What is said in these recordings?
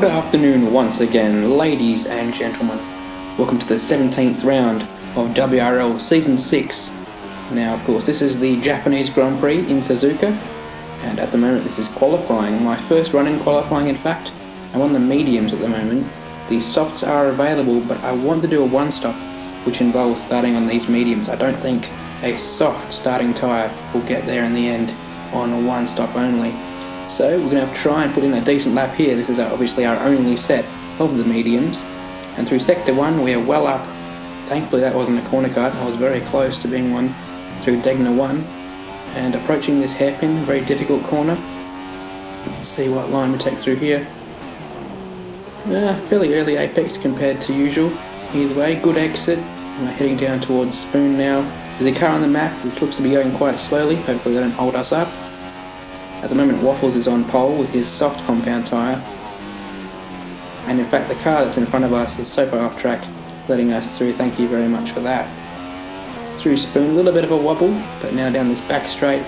Good afternoon once again, ladies and gentlemen. Welcome to the 17th round of WRL Season 6. Now, of course, this is the Japanese Grand Prix in Suzuka, and at the moment this is qualifying. My first run in qualifying, in fact. I'm on the mediums at the moment. The softs are available, but I want to do a one-stop, which involves starting on these mediums. I don't think a soft starting tyre will get there in the end on a one-stop only. So we're going to have to try and put in a decent lap here. This is obviously our only set of the mediums. And through Sector 1 we are well up. Thankfully that wasn't a corner cut. I was very close to being one through Degner 1. And approaching this hairpin, very difficult corner. Let's see what line we take through here. Fairly early apex compared to usual. Either way, good exit. We're heading down towards Spoon now. There's a car on the map which looks to be going quite slowly. Hopefully they don't hold us up. At the moment Waffles is on pole with his soft compound tyre, and in fact the car that's in front of us is so far off track, letting us through. Thank you very much for that. Through Spoon, a little bit of a wobble, but now down this back straight.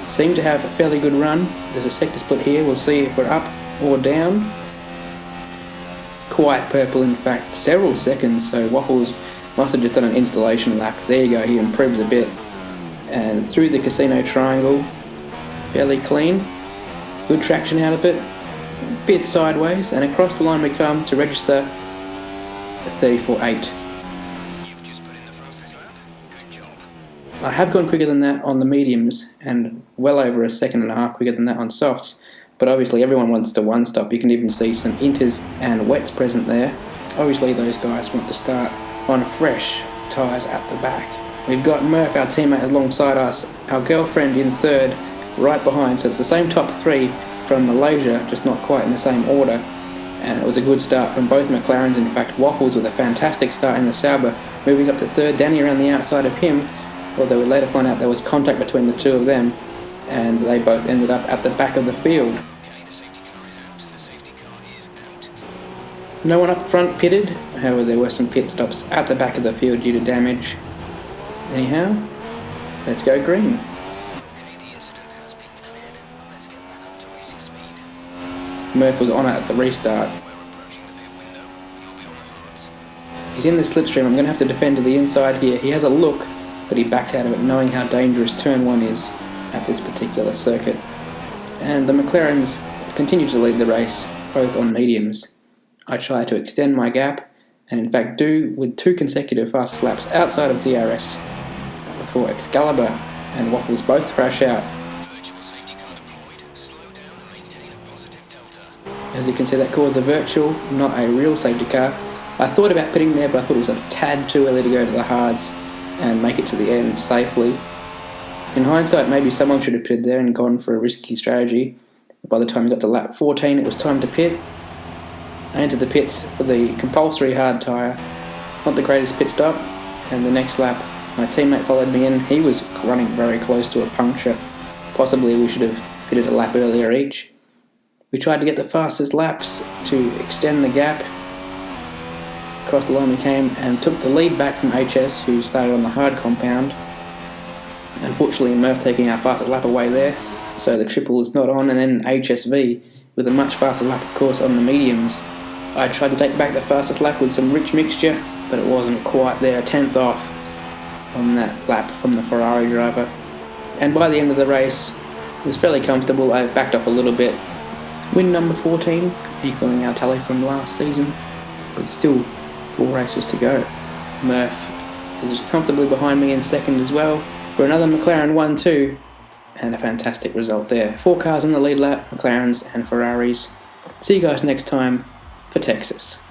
Seem to have a fairly good run. There's a sector split here, we'll see if we're up or down. Quite purple, in fact, several seconds, so Waffles must have just done an installation lap. There you go, he improves a bit. And through the Casino Triangle, fairly clean, good traction out of it, a bit sideways, and across the line we come to register a 34.8. You've just put in the fastest lap. Good job. I have gone quicker than that on the mediums, and well over a second and a half quicker than that on softs, but obviously everyone wants to one stop. You can even see some inters and wets present there. Obviously those guys want to start on fresh tyres at the back. We've got Murph, our teammate, alongside us, our girlfriend in third, right behind, so it's the same top three from Malaysia, just not quite in the same order. And it was a good start from both McLarens. In fact, Waffles with a fantastic start in the Sauber, moving up to third. Danny around the outside of him, although we later find out there was contact between the two of them, and they both ended up at the back of the field. Okay, the safety car is out. The safety car is out. No one up front pitted, however there were some pit stops at the back of the field due to damage. Anyhow, let's go green. Murph was on it at the restart. He's in the slipstream. I'm going to have to defend to the inside here. He has a look, but he backed out of it, knowing how dangerous turn 1 is at this particular circuit. And the McLarens continue to lead the race, both on mediums. I try to extend my gap, and in fact do with 2 consecutive fastest laps outside of DRS, before Excalibur and Waffles both crash out. As you can see, that caused a virtual, not a real safety car. I thought about pitting there, but I thought it was a tad too early to go to the hards and make it to the end safely. In hindsight, maybe someone should have pitted there and gone for a risky strategy. By the time we got to lap 14, it was time to pit. I entered the pits for the compulsory hard tyre. Not the greatest pit stop. And the next lap, my teammate followed me in. He was running very close to a puncture. Possibly we should have pitted a lap earlier each. We tried to get the fastest laps to extend the gap. Across the line we came and took the lead back from HS, who started on the hard compound. Unfortunately, Murph taking our fastest lap away there, so the triple is not on, and then HSV with a much faster lap, of course, on the mediums. I tried to take back the fastest lap with some rich mixture, but it wasn't quite there, a tenth off on that lap from the Ferrari driver. And by the end of the race, it was fairly comfortable. I backed off a little bit. Win number 14, equaling our tally from last season, but still 4 races to go. Murph is comfortably behind me in second as well, for another McLaren 1-2, and a fantastic result there. 4 cars in the lead lap, McLarens and Ferraris. See you guys next time for Texas.